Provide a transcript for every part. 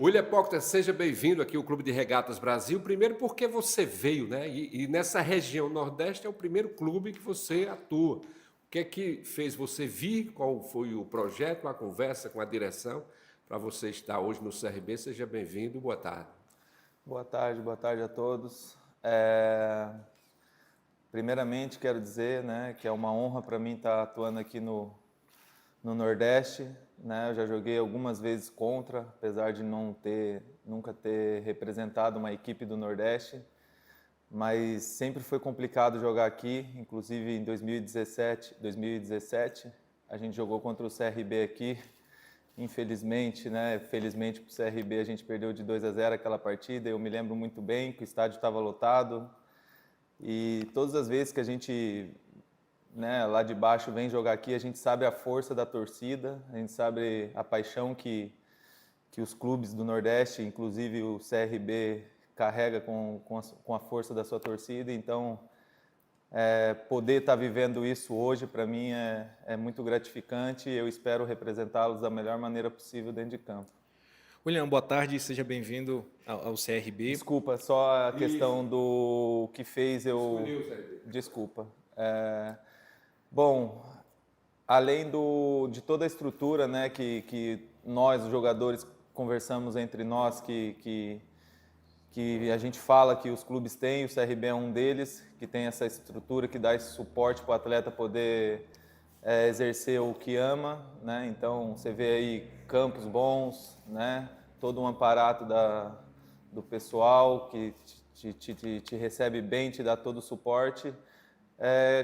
William Procter, seja bem-vindo aqui ao Clube de Regatas Brasil. Primeiro porque você veio, né? E nessa região Nordeste é o primeiro clube que você atua. O que é que fez você vir? Qual foi o projeto, a conversa com a direção para você estar hoje no CRB? Seja bem-vindo, boa tarde. Boa tarde a todos. Primeiramente, quero dizer, né, que é uma honra para mim estar atuando aqui no Nordeste, né? Eu já joguei algumas vezes contra, apesar de nunca ter representado uma equipe do Nordeste, mas sempre foi complicado jogar aqui. Inclusive em 2017 a gente jogou contra o CRB aqui. Infelizmente, né? Felizmente para o CRB a gente perdeu de 2-0 aquela partida. Eu me lembro muito bem que o estádio estava lotado e todas as vezes que a gente, né, lá de baixo vem jogar aqui, a gente sabe a força da torcida, a gente sabe a paixão que os clubes do Nordeste, inclusive o CRB, carrega com a força da sua torcida. Então, poder estar vivendo isso hoje, para mim, é muito gratificante e eu espero representá-los da melhor maneira possível dentro de campo. William, boa tarde, seja bem-vindo ao CRB. Desculpa, só a questão do que fez eu... Escolheu o CRB. Desculpa. Bom, além de toda a estrutura, né, que nós, os jogadores, conversamos entre nós, que a gente fala que os clubes têm, o CRB é um deles, que tem essa estrutura, que dá esse suporte para o atleta poder exercer o que ama, né? Então, você vê aí campos bons, né? Todo um aparato do pessoal que te recebe bem, te dá todo o suporte.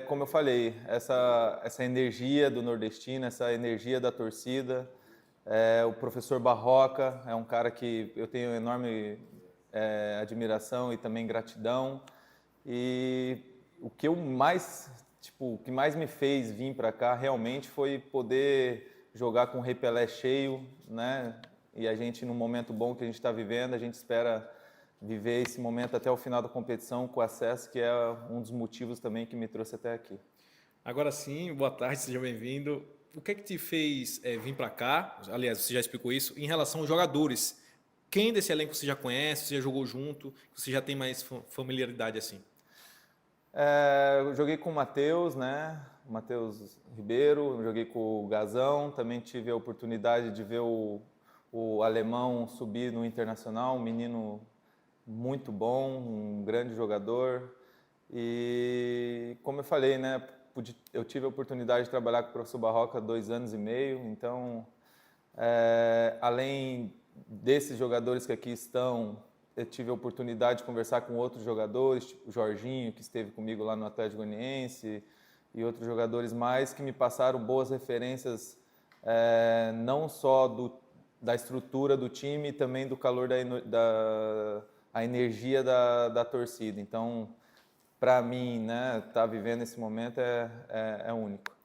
Como eu falei, essa energia do nordestino, essa energia da torcida. O professor Barroca é um cara que eu tenho enorme admiração e também gratidão. E o que o que mais me fez vir para cá realmente foi poder jogar com o Repelé cheio, né? E a gente, no momento bom que a gente está vivendo, a gente espera viver esse momento até o final da competição com acesso, que é um dos motivos também que me trouxe até aqui. Agora sim, boa tarde, seja bem-vindo. O que é que te fez vir para cá? Aliás, você já explicou isso. Em relação aos jogadores, quem desse elenco você já conhece, você já jogou junto, você já tem mais familiaridade assim? Eu joguei com o Matheus, né? O Matheus Ribeiro, joguei com o Gazão, também tive a oportunidade de ver o alemão subir no Internacional, um menino muito bom, um grande jogador. E como eu falei, né, eu tive a oportunidade de trabalhar com o professor Barroca 2 anos e meio, então, além desses jogadores que aqui estão, eu tive a oportunidade de conversar com outros jogadores, tipo o Jorginho, que esteve comigo lá no Atlético Goianiense, e outros jogadores mais que me passaram boas referências, não só da estrutura do time, também do calor a energia da torcida. Então, para mim, né, estar vivendo esse momento é único.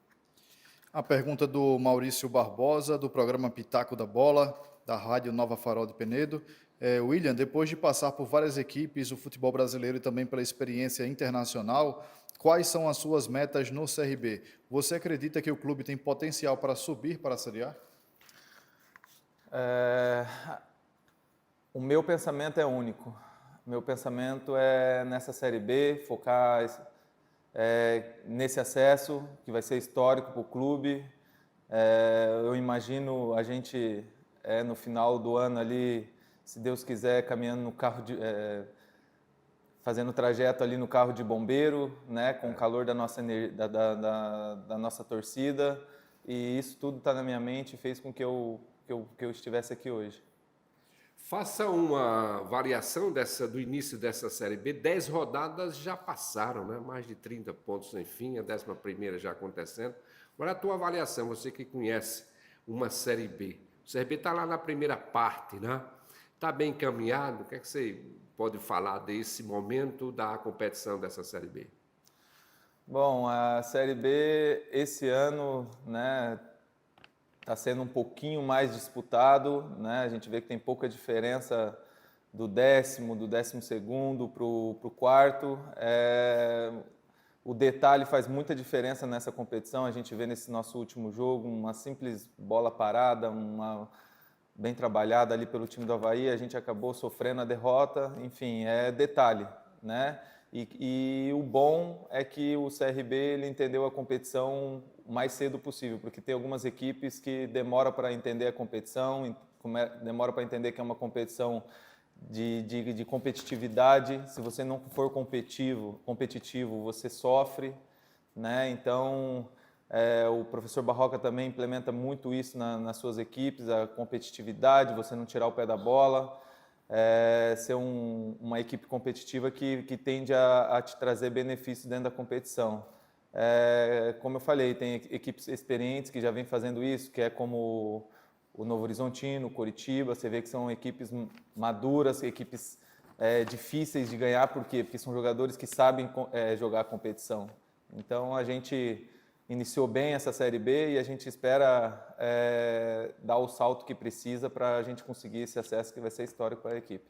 A pergunta do Maurício Barbosa, do programa Pitaco da Bola, da Rádio Nova Farol de Penedo. William, depois de passar por várias equipes, o futebol brasileiro e também pela experiência internacional, quais são as suas metas no CRB? Você acredita que o clube tem potencial para subir para a Série A? O meu pensamento é único. O meu pensamento é nessa Série B, focar nesse acesso, que vai ser histórico para o clube. Eu imagino a gente, no final do ano ali, se Deus quiser, caminhando no carro fazendo o trajeto ali no carro de bombeiro, né, com o calor da nossa torcida. E isso tudo está na minha mente e fez com que eu estivesse aqui hoje. Faça uma variação do início dessa Série B. 10 rodadas já passaram, né? Mais de 30 pontos, enfim, a 11ª já acontecendo. Agora a tua avaliação, você que conhece uma Série B. O CRB está lá na primeira parte, né? Está bem encaminhado? O que é que você pode falar desse momento da competição dessa Série B? Bom, a Série B esse ano, né, está sendo um pouquinho mais disputado, né? A gente vê que tem pouca diferença do 12º para o quarto. O detalhe faz muita diferença nessa competição. A gente vê nesse nosso último jogo uma simples bola parada, bem trabalhada ali pelo time do Avaí, a gente acabou sofrendo a derrota, enfim, é detalhe, né? E o bom é que o CRB ele entendeu a competição o mais cedo possível, porque tem algumas equipes que demoram para entender a competição, demora para entender que é uma competição de competitividade. Se você não for competitivo, você sofre, né? Então, o professor Barroca também implementa muito isso nas suas equipes, a competitividade, você não tirar o pé da bola, ser uma equipe competitiva que tende a te trazer benefícios dentro da competição. Como eu falei, tem equipes experientes que já vêm fazendo isso, que é como o Novo Horizontino, o Coritiba, você vê que são equipes maduras, equipes difíceis de ganhar, por quê? Porque são jogadores que sabem jogar a competição. Então a gente iniciou bem essa Série B e a gente espera dar o salto que precisa para a gente conseguir esse acesso que vai ser histórico para a equipe.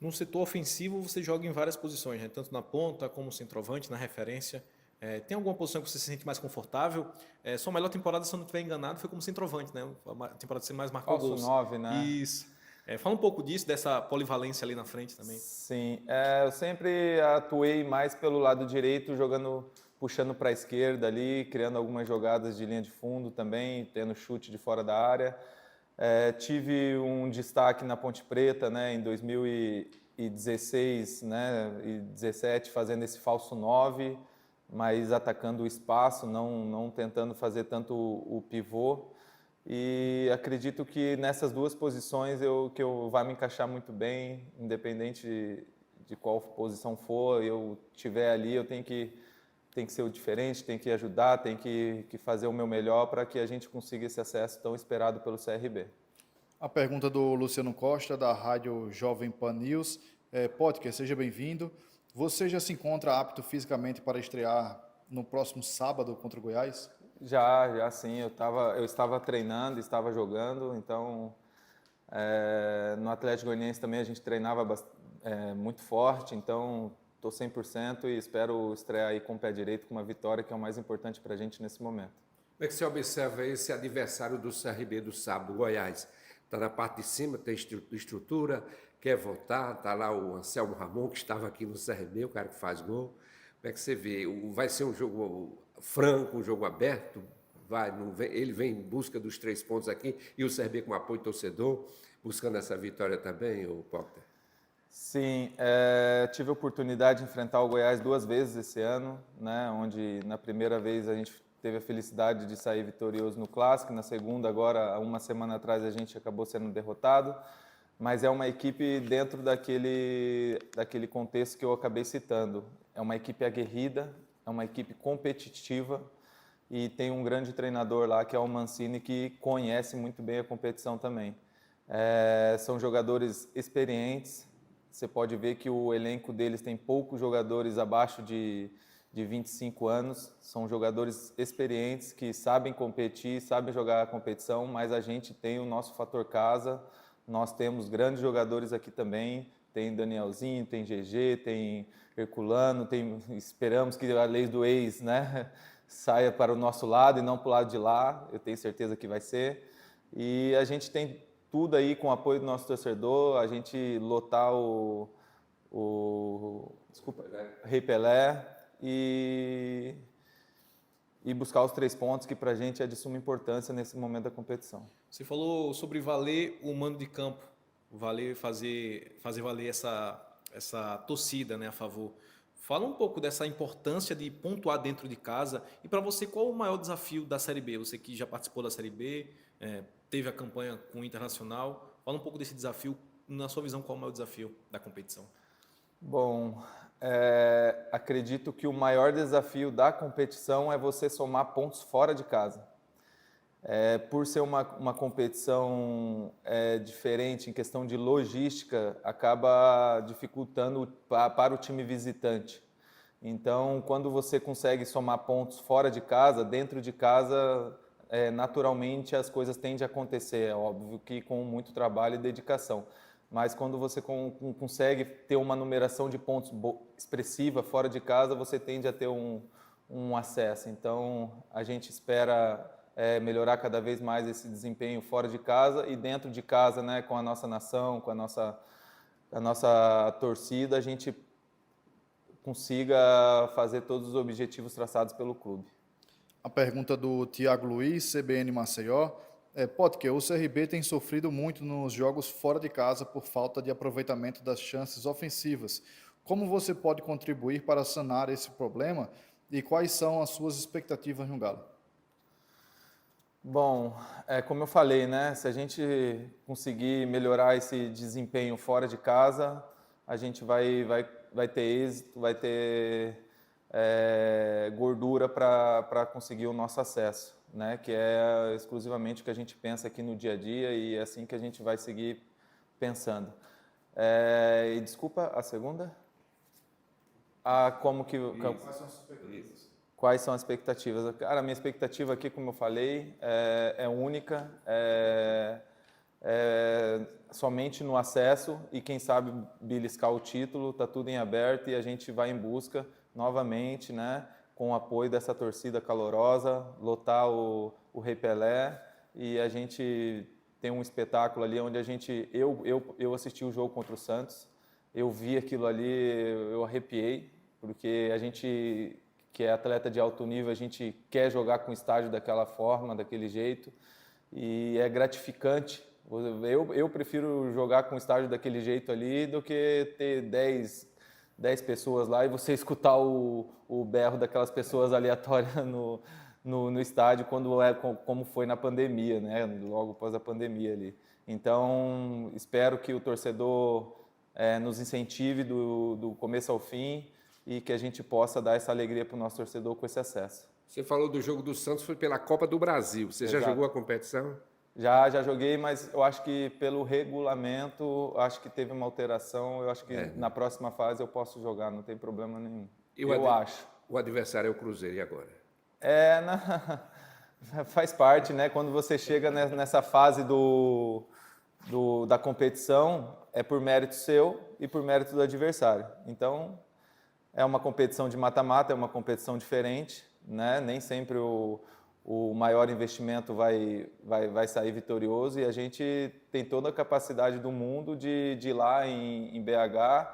No setor ofensivo, você joga em várias posições, né? Tanto na ponta como centroavante, na referência. Tem alguma posição que você se sente mais confortável? Sua melhor temporada, se eu não estiver enganado, foi como centroavante, né? A temporada que você mais marcou Falso gols. 9, né? Isso. Fala um pouco disso, dessa polivalência ali na frente também. Sim, eu sempre atuei mais pelo lado direito, puxando para a esquerda ali, criando algumas jogadas de linha de fundo também, tendo chute de fora da área. Tive um destaque na Ponte Preta, né, em 2016, né, e 17, fazendo esse falso 9, mas atacando o espaço, não tentando fazer tanto o pivô. E acredito que nessas duas posições que eu vai me encaixar muito bem, independente de qual posição for, eu tiver ali, eu tenho que ser o diferente, tenho que ajudar, tenho que fazer o meu melhor para que a gente consiga esse acesso tão esperado pelo CRB. A pergunta do Luciano Costa, da Rádio Jovem Pan News. Potker, seja bem-vindo. Você já se encontra apto fisicamente para estrear no próximo sábado contra o Goiás? Já sim, eu estava treinando, estava jogando, então no Atlético Goianiense também a gente treinava muito forte, então estou 100% e espero estrear aí com o pé direito com uma vitória, que é o mais importante para a gente nesse momento. Como é que você observa esse adversário do CRB do sábado, Goiás? Está na parte de cima, tem estrutura, quer voltar, está lá o Anselmo Ramon, que estava aqui no CRB, o cara que faz gol. Como é que você vê? Vai ser um jogo franco, um jogo aberto? Ele vem em busca dos 3 pontos aqui e o CRB com apoio torcedor, buscando essa vitória também, o Potker? Sim, tive a oportunidade de enfrentar o Goiás 2 vezes esse ano, né, onde na primeira vez a gente teve a felicidade de sair vitorioso no Clássico, na segunda, agora, uma semana atrás, a gente acabou sendo derrotado, mas é uma equipe dentro daquele contexto que eu acabei citando. É uma equipe aguerrida, é uma equipe competitiva e tem um grande treinador lá, que é o Mancini, que conhece muito bem a competição também. São jogadores experientes, você pode ver que o elenco deles tem poucos jogadores abaixo de 25 anos, são jogadores experientes que sabem competir, sabem jogar a competição, mas a gente tem o nosso fator casa, nós temos grandes jogadores aqui também, tem Danielzinho, tem GG, tem Herculano, esperamos que a lei do ex, né, saia para o nosso lado e não para o lado de lá, eu tenho certeza que vai ser, e a gente tem tudo aí com o apoio do nosso torcedor, a gente lotar o Rei Pelé e buscar os 3 pontos, que para a gente é de suma importância nesse momento da competição. Você falou sobre valer o mando de campo, fazer valer essa torcida, né, a favor. Fala um pouco dessa importância de pontuar dentro de casa. E para você, qual o maior desafio da Série B? Você que já participou da Série B, teve a campanha com o Internacional. Fala um pouco desse desafio. Na sua visão, qual o maior desafio da competição? Bom, acredito que o maior desafio da competição é você somar pontos fora de casa. Por ser uma competição diferente em questão de logística, acaba dificultando para o time visitante. Então, quando você consegue somar pontos fora de casa, dentro de casa, naturalmente as coisas tendem a acontecer, é óbvio que com muito trabalho e dedicação. Mas quando você consegue ter uma numeração de pontos expressiva fora de casa, você tende a ter um acesso. Então, a gente espera melhorar cada vez mais esse desempenho fora de casa e dentro de casa, né, com a nossa nação, com a nossa torcida, a gente consiga fazer todos os objetivos traçados pelo clube. A pergunta do Tiago Luiz, CBN Maceió. Potker, o CRB tem sofrido muito nos jogos fora de casa por falta de aproveitamento das chances ofensivas. Como você pode contribuir para sanar esse problema e quais são as suas expectativas no Galo? Bom, como eu falei, né? Se a gente conseguir melhorar esse desempenho fora de casa, a gente vai ter êxito, vai ter gordura para conseguir o nosso acesso, né? Que é exclusivamente o que a gente pensa aqui no dia a dia e é assim que a gente vai seguir pensando. E desculpa, a segunda? Quais são as expectativas? Quais são as expectativas? Cara, a minha expectativa aqui, como eu falei, é única, somente no acesso e quem sabe beliscar o título, está tudo em aberto e a gente vai em busca novamente, né, com o apoio dessa torcida calorosa, lotar o Rei Pelé e a gente tem um espetáculo ali onde eu assisti o jogo contra o Santos, eu vi aquilo ali, eu arrepiei, porque a gente que é atleta de alto nível, a gente quer jogar com o estádio daquela forma, daquele jeito, e é gratificante. Eu prefiro jogar com o estádio daquele jeito ali do que ter 10 pessoas lá e você escutar o berro daquelas pessoas aleatórias no estádio como foi na pandemia, né? Logo após a pandemia ali. Então, espero que o torcedor nos incentive do começo ao fim e que a gente possa dar essa alegria para o nosso torcedor com esse acesso. Você falou do jogo do Santos, foi pela Copa do Brasil. Você já jogou a competição? Já joguei, mas eu acho que pelo regulamento, acho que teve uma alteração. Eu acho que na próxima fase eu posso jogar, não tem problema nenhum. Eu acho. O adversário é o Cruzeiro, e agora? Faz parte, né? Quando você chega nessa fase da competição, é por mérito seu e por mérito do adversário. Então, é uma competição de mata-mata, é uma competição diferente, né? Nem sempre o maior investimento vai sair vitorioso e a gente tem toda a capacidade do mundo de ir lá em BH,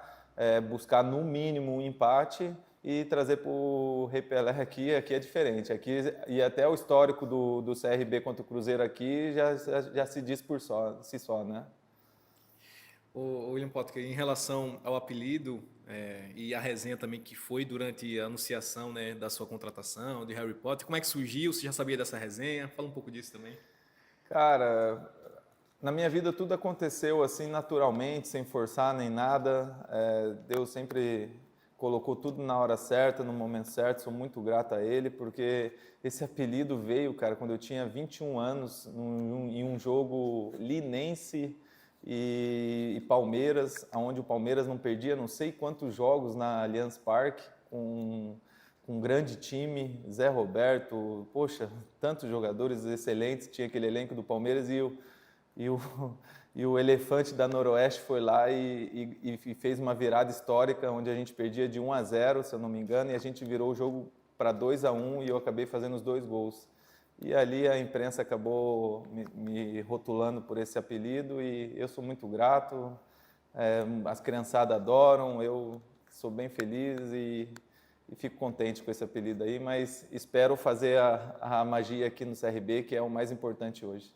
buscar no mínimo um empate e trazer para o Rei Pelé aqui é diferente. Aqui, e até o histórico do CRB contra o Cruzeiro aqui já se diz por si só, né? O William Potker, em relação ao apelido e a resenha também que foi durante a anunciação, né, da sua contratação de Harry Potter, como é que surgiu? Você já sabia dessa resenha? Fala um pouco disso também. Cara, na minha vida tudo aconteceu assim naturalmente, sem forçar nem nada. Deus sempre colocou tudo na hora certa, no momento certo. Sou muito grato a Ele, porque esse apelido veio, cara, quando eu tinha 21 anos, em um jogo linense e Palmeiras, onde o Palmeiras não perdia não sei quantos jogos na Allianz Parque, com um grande time, Zé Roberto, poxa, tantos jogadores excelentes, tinha aquele elenco do Palmeiras e o Elefante da Noroeste foi lá e fez uma virada histórica, onde a gente perdia de 1-0, se eu não me engano, e a gente virou o jogo para 2-1 e eu acabei fazendo os 2 gols. E ali a imprensa acabou me rotulando por esse apelido e eu sou muito grato, as criançadas adoram, eu sou bem feliz e fico contente com esse apelido aí, mas espero fazer a magia aqui no CRB, que é o mais importante hoje.